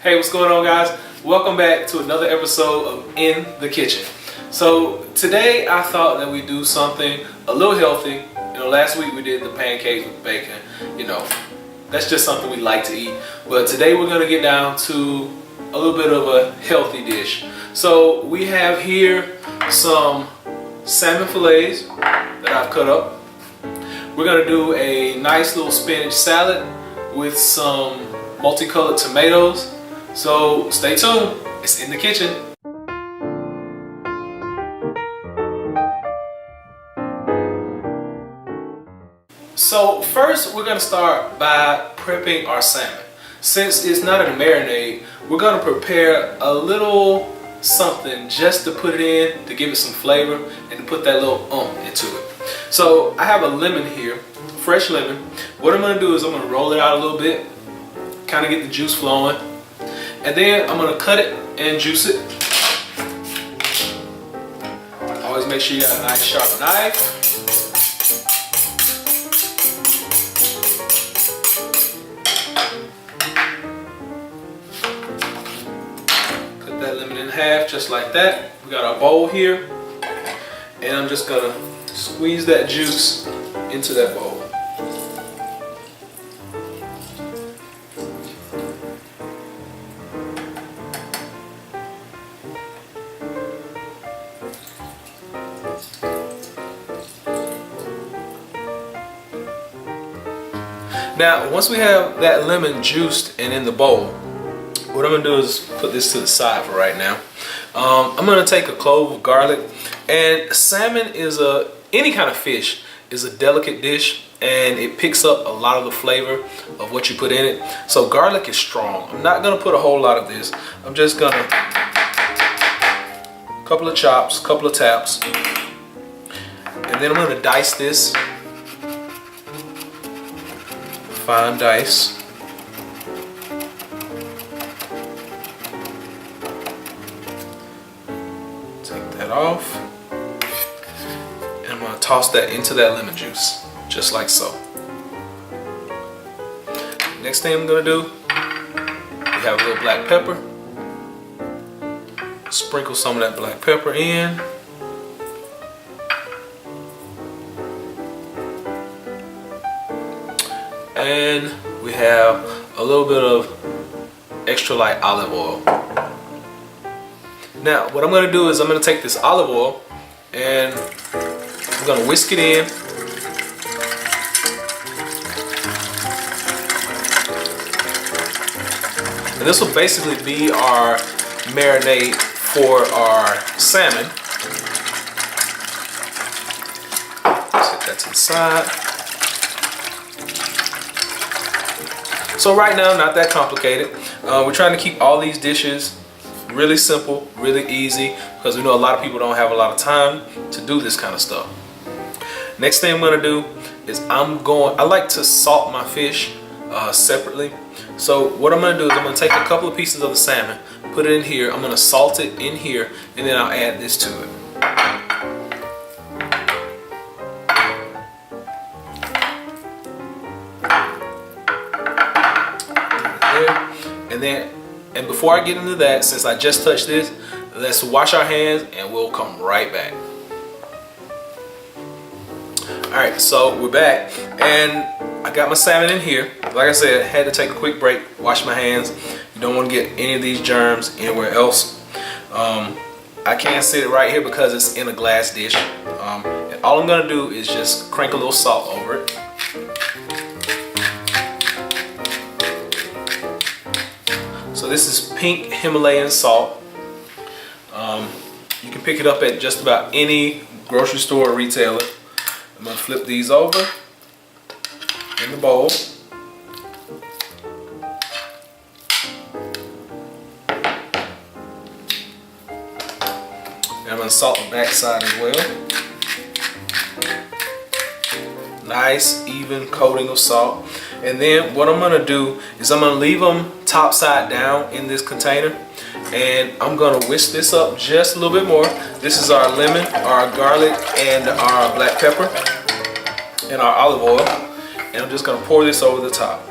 Hey, what's going on, guys? Welcome back to another episode of In the Kitchen. So today I thought that we'd do something a little healthy. Last week we did the pancakes with bacon. That's just something we like to eat. But today we're gonna get down to a little bit of a healthy dish. So we have here some salmon fillets that I've cut up. We're gonna do a nice little spinach salad with some multicolored tomatoes. So stay tuned, it's in the kitchen. So first we're gonna start by prepping our salmon. Since it's not in a marinade, we're gonna prepare a little something just to put it in, to give it some flavor and to put that little into it. So I have a lemon here, fresh lemon. What I'm gonna do is I'm gonna roll it out a little bit, kind of get the juice flowing. And then I'm gonna cut it and juice it. Always make sure you got a nice sharp knife. Cut that lemon in half just like that. We got our bowl here. And I'm just gonna squeeze that juice into that bowl. Now, once we have that lemon juiced and in the bowl, what I'm gonna do is put this to the side for right now. I'm gonna take a clove of garlic, and salmon is any kind of fish is a delicate dish, and it picks up a lot of the flavor of what you put in it. So garlic is strong. I'm not gonna put a whole lot of this. I'm just gonna couple of chops, couple of taps, and then I'm gonna dice this. Fine dice. Take that off. And I'm going to toss that into that lemon juice, just like so. Next thing I'm going to do, we have a little black pepper. Sprinkle some of that black pepper in. And we have a little bit of extra light olive oil. Now, what I'm going to do is I'm going to take this olive oil and I'm going to whisk it in. And this will basically be our marinade for our salmon. Set that to the side. So right now, not that complicated. We're trying to keep all these dishes really simple, really easy, because we know a lot of people don't have a lot of time to do this kind of stuff. Next thing I'm gonna do is I like to salt my fish separately. So what I'm gonna do is I'm gonna take a couple of pieces of the salmon, put it in here, I'm gonna salt it in here, and then I'll add this to it. And before I get into that, since I just touched this, let's wash our hands and we'll come right back. Alright, so we're back and I got my salmon in here. Like I said, I had to take a quick break, wash my hands. You don't want to get any of these germs anywhere else. I can't sit it right here because it's in a glass dish. And all I'm going to do is just crank a little salt over it. So this is pink Himalayan salt. You can pick it up at just about any grocery store or retailer. I'm going to flip these over in the bowl. And I'm going to salt the back side as well. Nice even coating of salt. And then what I'm going to do is I'm going to leave them top side down in this container, and I'm going to whisk this up just a little bit more. This is our lemon, our garlic, and our black pepper and our olive oil, and I'm just going to pour this over the top.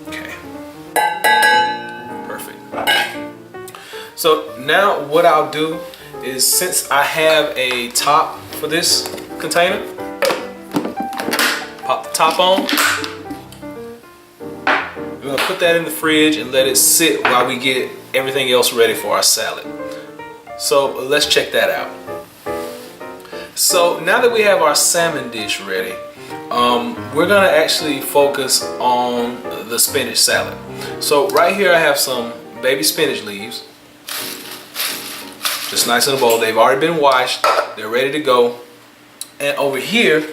Okay. So now what I'll do is, since I have a top for this container, pop the top on. We're gonna put that in the fridge and let it sit while we get everything else ready for our salad. So let's check that out. So now that we have our salmon dish ready, we're gonna actually focus on the spinach salad. So right here I have some baby spinach leaves, just nice in a bowl. They've already been washed, they're ready to go. And over here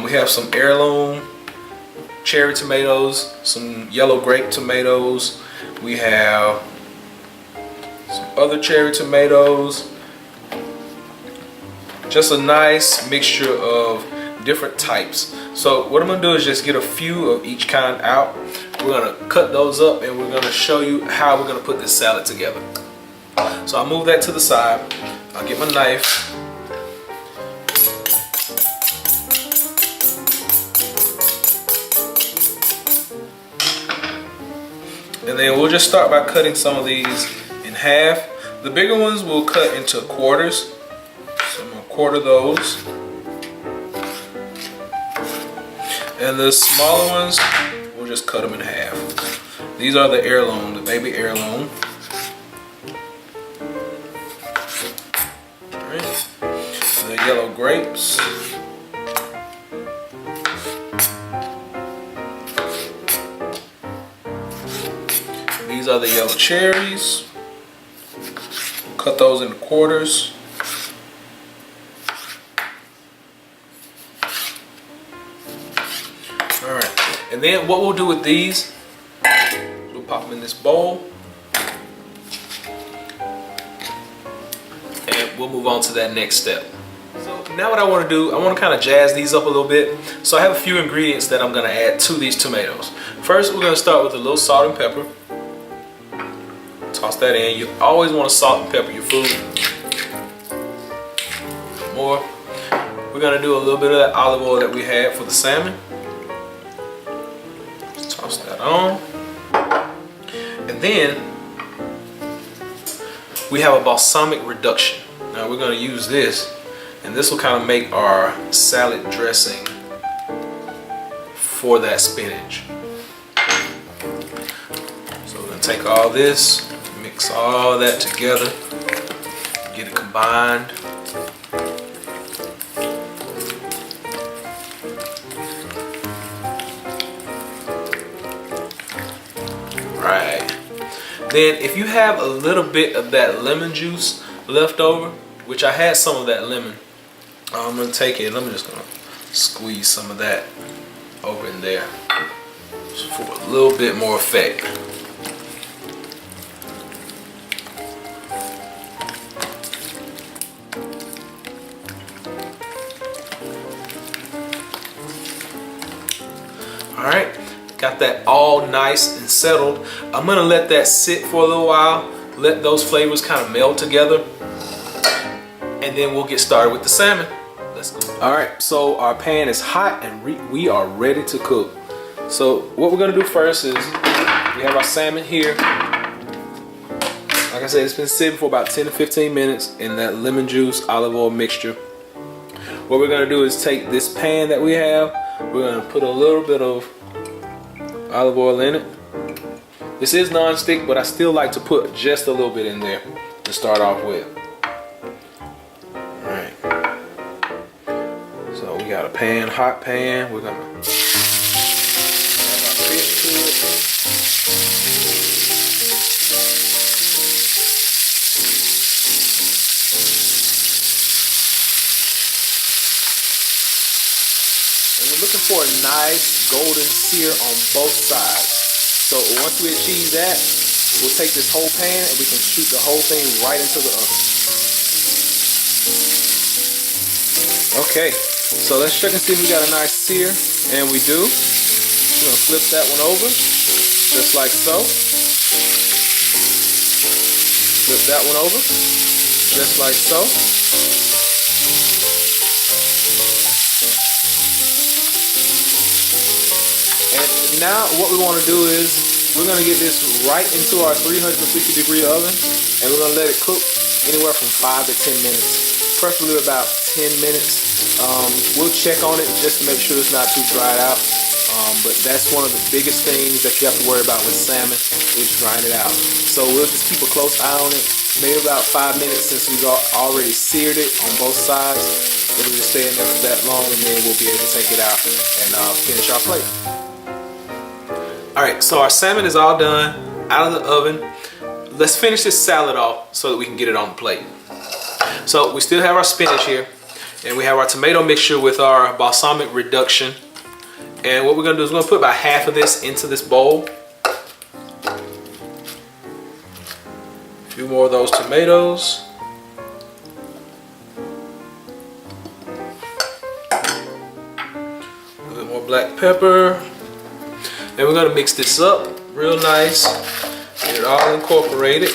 we have some heirloom cherry tomatoes, some yellow grape tomatoes, we have some other cherry tomatoes, just a nice mixture of different types. So what I'm gonna do is just get a few of each kind out. We're gonna cut those up and we're gonna show you how we're gonna put this salad together. So I'll move that to the side. I'll get my knife. And then we'll just start by cutting some of these in half. The bigger ones we'll cut into quarters. So I'm gonna quarter those. And the smaller ones, we'll just cut them in half. These are the heirloom, the baby heirloom. All right. The yellow grapes. These are the yellow cherries. Cut those into quarters. Alright, and then what we'll do with these, we'll pop them in this bowl. And we'll move on to that next step. So now what I want to do, I want to kind of jazz these up a little bit. So I have a few ingredients that I'm going to add to these tomatoes. First, we're going to start with a little salt and pepper. Toss that in. You always want to salt and pepper your food. More. We're going to do a little bit of that olive oil that we had for the salmon. Just toss that on. And then we have a balsamic reduction. Now we're going to use this, and this will kind of make our salad dressing for that spinach. So we're going to take all this, mix all that together, get it combined. Right. Then if you have a little bit of that lemon juice left over, which I had some of that lemon, I'm going to take it, I'm just going to squeeze some of that over in there just for a little bit more effect. Alright, got that all nice and settled. I'm going to let that sit for a little while, let those flavors kind of meld together, and then we'll get started with the salmon. Let's go. Alright, so our pan is hot and we are ready to cook. So what we're going to do first is, we have our salmon here. Like I said, it's been sitting for about 10 to 15 minutes in that lemon juice, olive oil mixture. What we're going to do is take this pan that we have, we're going to put a little bit of olive oil in it. This is non-stick, but I still like to put just a little bit in there to start off with. Alright. So we got a pan, hot pan. We're going to add our fish to it. And we're looking for a nice golden sear on both sides. So once we achieve that, we'll take this whole pan and we can shoot the whole thing right into the oven. Okay, so let's check and see if we got a nice sear, and we do. We're gonna flip that one over, just like so. Flip that one over, just like so. And now what we want to do is we're gonna get this right into our 350-degree oven, and we're gonna let it cook anywhere from 5 to 10 minutes, preferably about 10 minutes. We'll check on it just to make sure it's not too dried out. But that's one of the biggest things that you have to worry about with salmon is drying it out. So we'll just keep a close eye on it. Maybe about 5 minutes, since we've already seared it on both sides. It'll just stay in there for that long, and then we'll be able to take it out and finish our plate. Alright, so our salmon is all done, out of the oven. Let's finish this salad off so that we can get it on the plate. So we still have our spinach here, and we have our tomato mixture with our balsamic reduction. And what we're gonna do is we're gonna put about half of this into this bowl. A few more of those tomatoes. A little more black pepper. And we're gonna mix this up real nice. Get it all incorporated.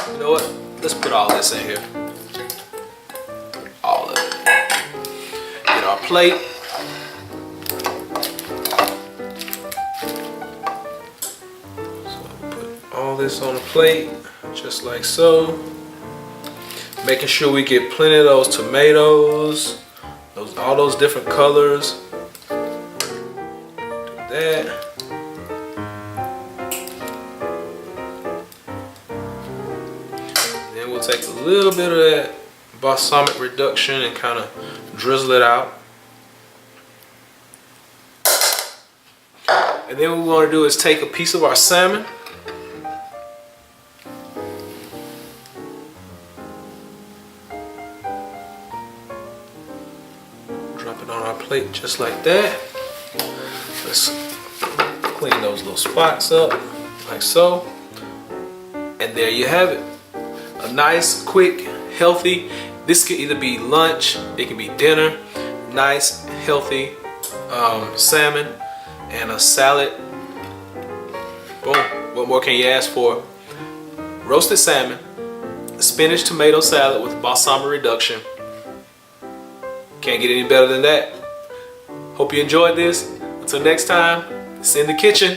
You know what? Let's put all this in here. All of it. Get our plate. So put all this on the plate, just like so. Making sure we get plenty of those tomatoes, all those different colors. Do that. We'll take a little bit of that balsamic reduction and kind of drizzle it out. And then what we want to do is take a piece of our salmon. Drop it on our plate just like that. Let's clean those little spots up like so. And there you have it. A nice, quick, healthy, this could either be lunch, it can be dinner, nice, healthy salmon and a salad. Boom, what more can you ask for? Roasted salmon, spinach tomato salad with balsamic reduction. Can't get any better than that. Hope you enjoyed this. Until next time, it's In the Kitchen.